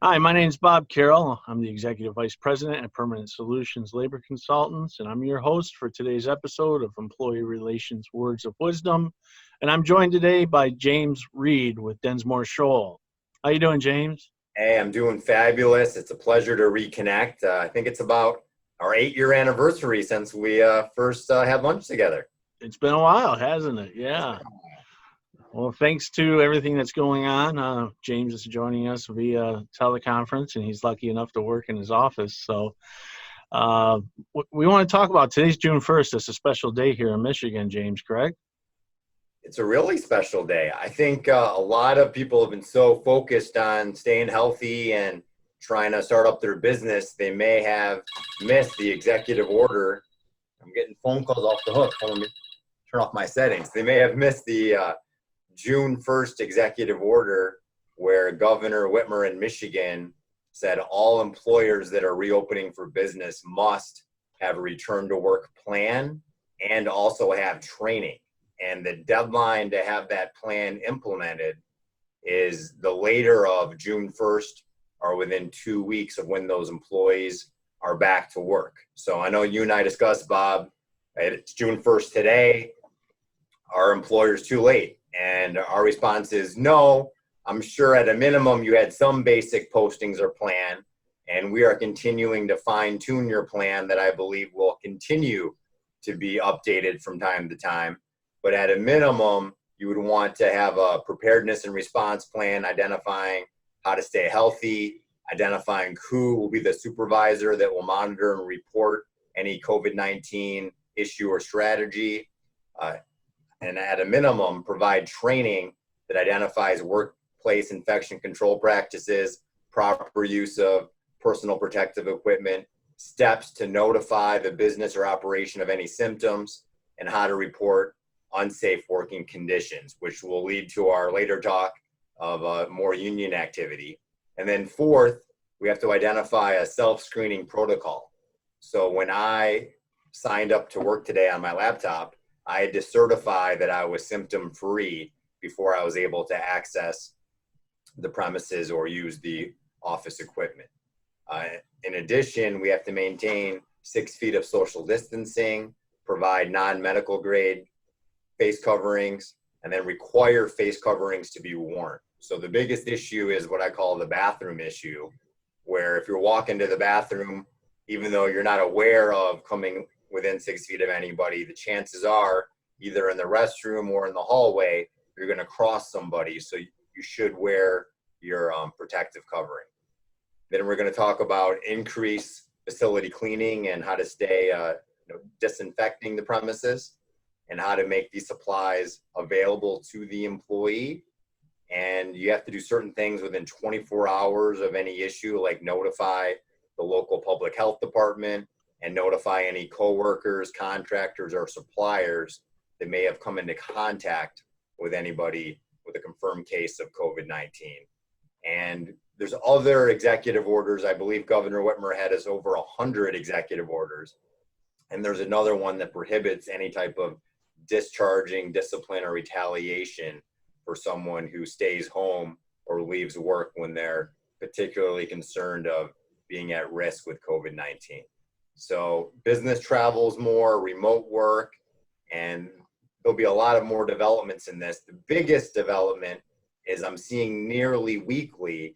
Hi, my name is Bob Carroll. I'm the Executive Vice President at Permanent Solutions Labor Consultants, and I'm your host for today's episode of Employee Relations Words of Wisdom. And I'm joined today by James Reid with DInsmore Shohl. How you doing, James? Hey, I'm doing fabulous. It's a pleasure to reconnect. I think it's about our 8-year anniversary since we first had lunch together. It's been a while, hasn't it? Yeah. Well, thanks to everything that's going on, James is joining us via teleconference, and he's lucky enough to work in his office. So we want to talk about today's June 1st. It's a special day here in Michigan, James, correct? It's a really special day. I think a lot of people have been so focused on staying healthy and trying to start up their business, they may have missed the executive order. I'm getting phone calls off the hook. Let me turn off my settings. They may have missed the June 1st executive order where Governor Whitmer in Michigan said all employers that are reopening for business must have a return to work plan and also have training. And the deadline to have that plan implemented is the later of June 1st or within 2 weeks of when those employees are back to work. So I know you and I discussed, Bob, it's June 1st today. Our employer's too late. And our response is no. I'm sure at a minimum you had some basic postings or plan, and we are continuing to fine tune your plan that I believe will continue to be updated from time to time. But at a minimum, you would want to have a preparedness and response plan identifying how to stay healthy, identifying who will be the supervisor that will monitor and report any COVID-19 issue or strategy. And at a minimum, provide training that identifies workplace infection control practices, proper use of personal protective equipment, steps to notify the business or operation of any symptoms, and how to report unsafe working conditions, which will lead to our later talk of more union activity. And then fourth, we have to identify a self-screening protocol. So when I signed up to work today on my laptop, I had to certify that I was symptom-free before I was able to access the premises or use the office equipment. In addition, we have to maintain 6 feet of social distancing, provide non-medical grade face coverings, and then require face coverings to be worn. So the biggest issue is what I call the bathroom issue, where if you're walking to the bathroom, even though you're not aware of coming within 6 feet of anybody, the chances are either in the restroom or in the hallway, you're going to cross somebody. So you should wear your protective covering. Then we're going to talk about increased facility cleaning and how to stay disinfecting the premises and how to make these supplies available to the employee. And you have to do certain things within 24 hours of any issue, like notify the local public health department and notify any coworkers, contractors, or suppliers that may have come into contact with anybody with a confirmed case of COVID-19. And there's other executive orders. I believe Governor Whitmer had us over 100 executive orders. And there's another one that prohibits any type of discharging, discipline, or retaliation for someone who stays home or leaves work when they're particularly concerned of being at risk with COVID-19. So business travels more, remote work, and there'll be a lot of more developments in this. The biggest development is I'm seeing nearly weekly,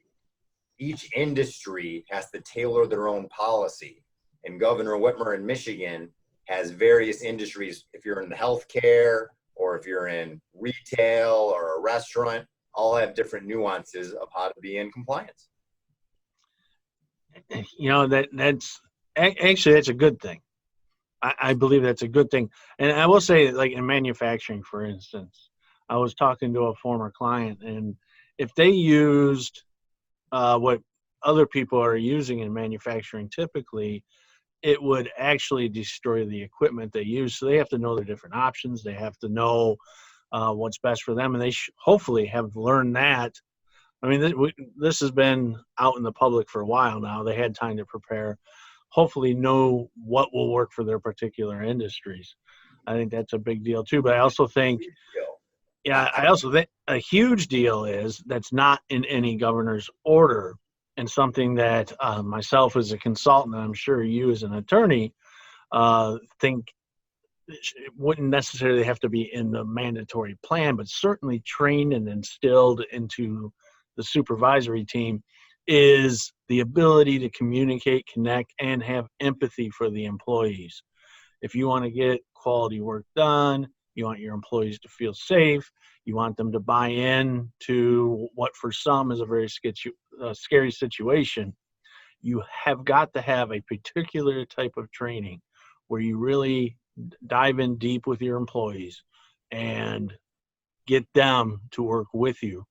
each industry has to tailor their own policy. And Governor Whitmer in Michigan has various industries. If you're in the healthcare or if you're in retail or a restaurant, all have different nuances of how to be in compliance. You know, that's a good thing. I believe that's a good thing. And I will say, like in manufacturing, for instance, I was talking to a former client, and if they used what other people are using in manufacturing typically, it would actually destroy the equipment they use. So they have to know their different options. They have to know what's best for them. And they hopefully have learned that. I mean, this has been out in the public for a while now. They had time to prepare, hopefully know what will work for their particular industries. I think that's a big deal too. But I also think, I also think a huge deal is that's not in any governor's order and something that myself as a consultant, and I'm sure you as an attorney, think it wouldn't necessarily have to be in the mandatory plan, but certainly trained and instilled into the supervisory team is the ability to communicate, connect, and have empathy for the employees. If you want to get quality work done, you want your employees to feel safe, you want them to buy in to what for some is a very scary situation, you have got to have a particular type of training where you really dive in deep with your employees and get them to work with you,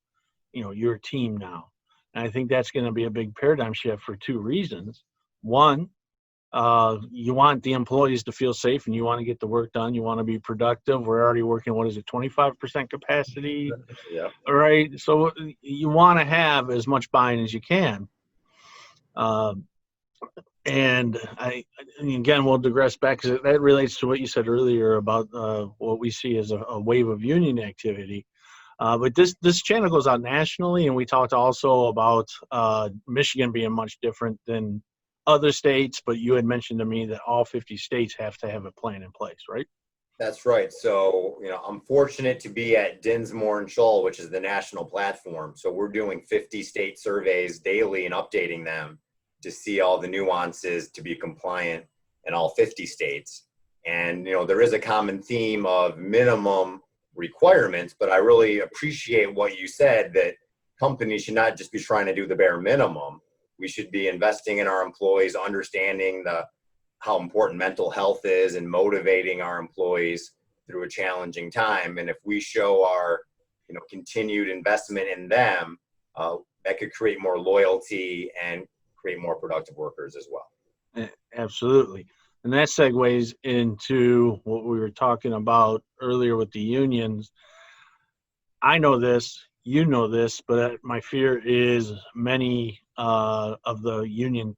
your team now. And I think that's going to be a big paradigm shift for two reasons. One, you want the employees to feel safe and you want to get the work done. You want to be productive. We're already working, 25% capacity? Yeah. All right. So you want to have as much buy-in as you can. And again, we'll digress back because that relates to what you said earlier about what we see as a wave of union activity. But this channel goes out nationally, and we talked also about Michigan being much different than other states, but you had mentioned to me that all 50 states have to have a plan in place, right? That's right. So, I'm fortunate to be at DInsmore Shohl, which is the national platform. So we're doing 50 state surveys daily and updating them to see all the nuances to be compliant in all 50 states. And, there is a common theme of minimum requirements, but I really appreciate what you said, that companies should not just be trying to do the bare minimum. We should be investing in our employees, understanding how important mental health is and motivating our employees through a challenging time. And if we show our, continued investment in them, that could create more loyalty and create more productive workers as well. Absolutely. And that segues into what we were talking about earlier with the unions. I know this, you know this, but my fear is many of the union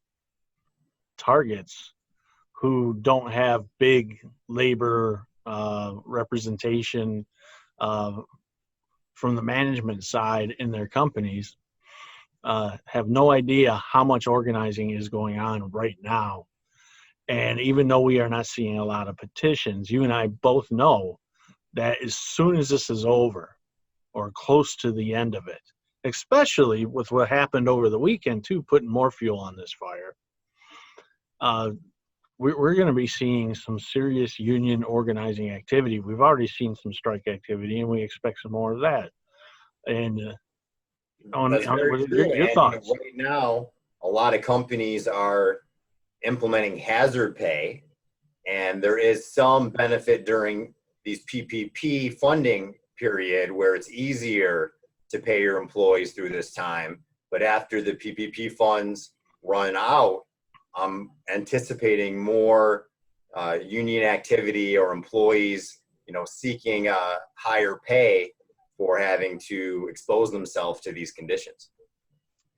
targets who don't have big labor representation from the management side in their companies have no idea how much organizing is going on right now. And even though we are not seeing a lot of petitions, you and I both know that as soon as this is over or close to the end of it, especially with what happened over the weekend too, putting more fuel on this fire, we're going to be seeing some serious union organizing activity. We've already seen some strike activity, and we expect some more of that. And your thoughts? Right now, a lot of companies are implementing hazard pay, and there is some benefit during these PPP funding period where it's easier to pay your employees through this time. But after the PPP funds run out, I'm anticipating more union activity or employees, seeking higher pay for having to expose themselves to these conditions.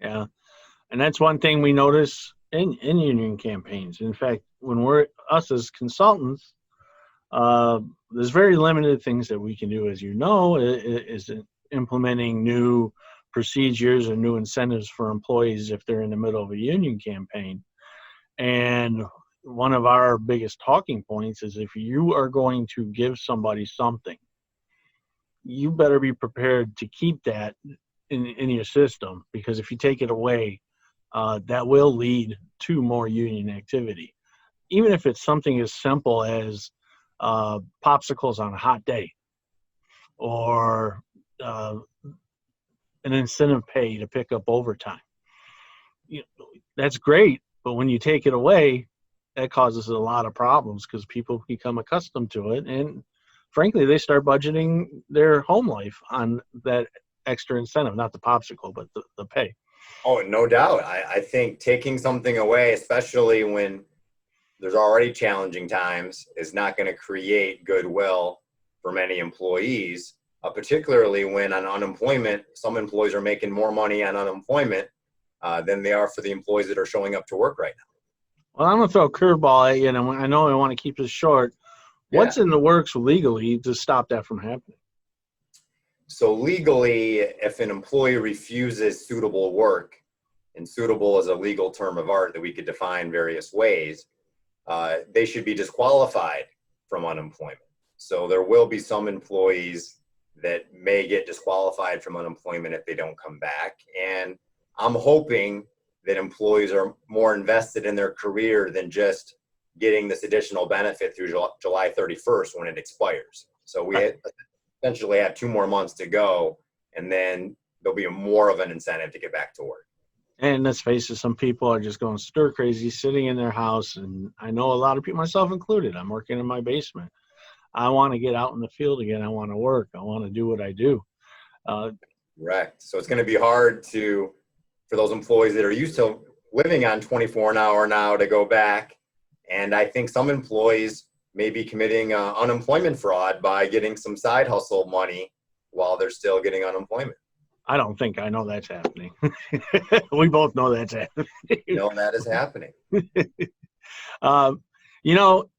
Yeah, and that's one thing we notice in union campaigns. In fact, when us as consultants, there's very limited things that we can do, as you know, is implementing new procedures or new incentives for employees if they're in the middle of a union campaign. And one of our biggest talking points is if you are going to give somebody something, you better be prepared to keep that in your system, because if you take it away, that will lead to more union activity. Even if it's something as simple as popsicles on a hot day, or an incentive pay to pick up overtime. That's great, but when you take it away, that causes a lot of problems because people become accustomed to it, and frankly, they start budgeting their home life on that extra incentive, not the popsicle, but the pay. Oh, no doubt. I think taking something away, especially when there's already challenging times, is not going to create goodwill for many employees, particularly when on unemployment, some employees are making more money on unemployment than they are for the employees that are showing up to work right now. Well, I'm going to throw a curveball at you, and I know I want to keep this short. What's in the works legally to stop that from happening? So legally, if an employee refuses suitable work, and suitable is a legal term of art that we could define various ways, they should be disqualified from unemployment. So there will be some employees that may get disqualified from unemployment if they don't come back. And I'm hoping that employees are more invested in their career than just getting this additional benefit through July 31st when it expires. So we essentially have 2 more months to go, and then there'll be more of an incentive to get back to work. And let's face it, some people are just going stir crazy sitting in their house. And I know a lot of people, myself included, I'm working in my basement. I want to get out in the field again. I want to work. I want to do what I do. Correct. So it's going to be hard for those employees that are used to living on 24 an hour now to go back. And I think some employees may be committing unemployment fraud by getting some side hustle money while they're still getting unemployment. I don't think I know that's happening. We both know that's happening. No, that is happening.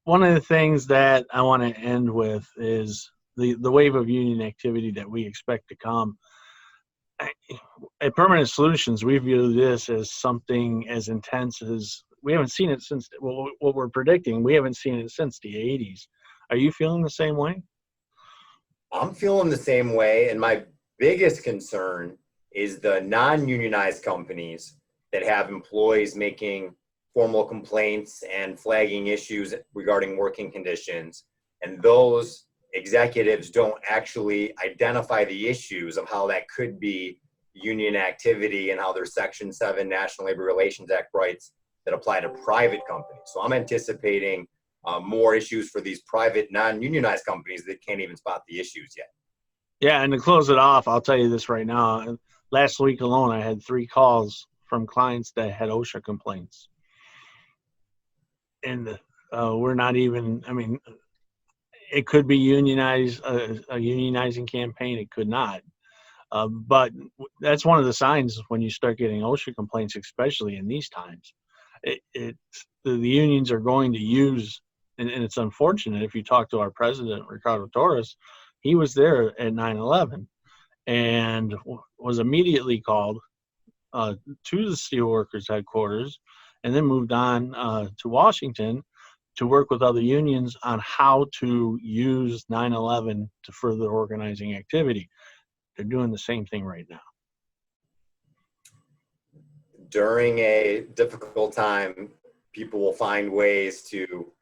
One of the things that I want to end with is the wave of union activity that we expect to come. At Permanent Solutions, we view this as something as intense as we haven't seen it since what we're predicting. We haven't seen it since the 80s. Are you feeling the same way? I'm feeling the same way. And my biggest concern is the non-unionized companies that have employees making formal complaints and flagging issues regarding working conditions. And those executives don't actually identify the issues of how that could be union activity and how there's Section 7 National Labor Relations Act rights that apply to private companies. So I'm anticipating more issues for these private non-unionized companies that can't even spot the issues yet. Yeah, and to close it off, I'll tell you this right now. Last week alone, I had 3 calls from clients that had OSHA complaints. And we're not even, it could be unionized, a unionizing campaign. It could not. But that's one of the signs when you start getting OSHA complaints, especially in these times. The unions are going to use, and it's unfortunate if you talk to our president, Ricardo Torres, he was there at 9/11 and was immediately called to the Steelworkers headquarters and then moved on to Washington to work with other unions on how to use 9/11 to further organizing activity. They're doing the same thing right now. During a difficult time, people will find ways to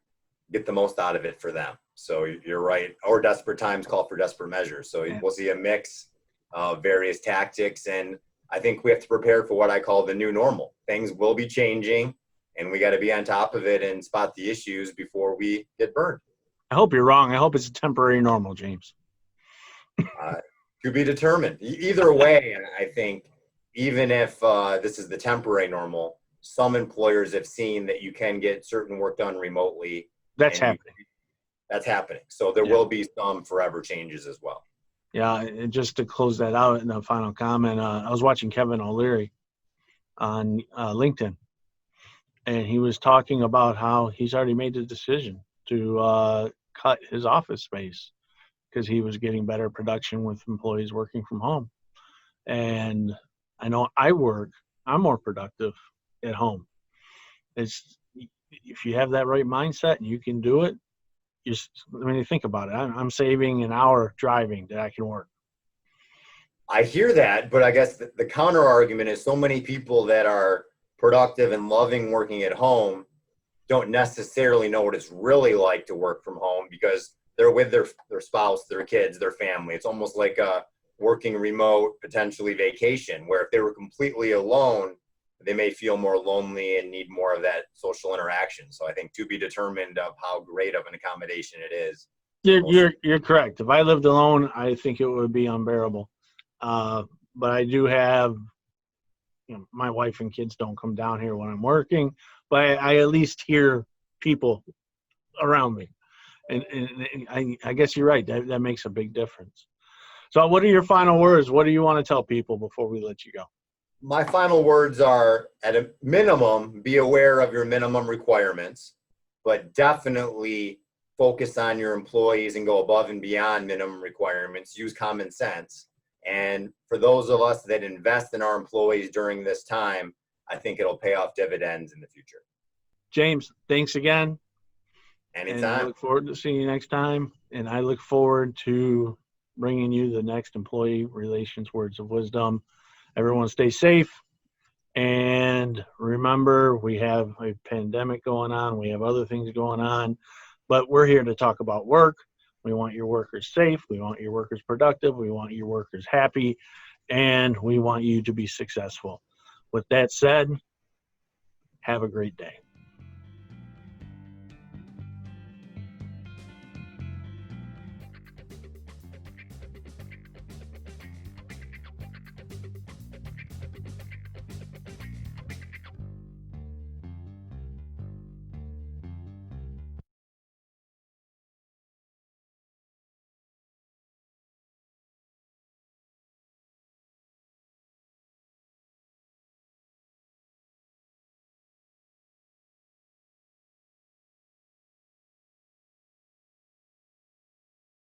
get the most out of it for them. So you're right. Or desperate times call for desperate measures. So we'll see a mix of various tactics. And I think we have to prepare for what I call the new normal. Things will be changing, and we got to be on top of it and spot the issues before we get burned. I hope you're wrong. I hope it's a temporary normal, James. To be determined. Either way, I think even if this is the temporary normal, some employers have seen that you can get certain work done remotely. That's happening. That's happening. So there will be some forever changes as well. Yeah, and just to close that out in the final comment, I was watching Kevin O'Leary on LinkedIn, and he was talking about how he's already made the decision to cut his office space because he was getting better production with employees working from home. And I know I'm more productive at home. It's if you have that right mindset and you can do it, think about it. I'm saving an hour driving that I can work. I hear that, but I guess the counter argument is so many people that are productive and loving working at home don't necessarily know what it's really like to work from home because they're with their spouse, their kids, their family. It's almost like a working remote, potentially vacation, where if they were completely alone, they may feel more lonely and need more of that social interaction. So I think to be determined of how great of an accommodation it is. You're correct. If I lived alone, I think it would be unbearable. But I do have, my wife and kids don't come down here when I'm working, but I at least hear people around me. And I guess you're right. That makes a big difference. So what are your final words? What do you want to tell people before we let you go? My final words are, at a minimum, be aware of your minimum requirements, but definitely focus on your employees and go above and beyond minimum requirements. Use common sense. And for those of us that invest in our employees during this time, I think it'll pay off dividends in the future. James, thanks again. And I Anytime. look forward to seeing you next time. And I look forward to bringing you the next employee relations words of wisdom. Everyone stay safe. And remember, we have a pandemic going on. We have other things going on. But we're here to talk about work. We want your workers safe. We want your workers productive. We want your workers happy. And we want you to be successful. With that said, have a great day.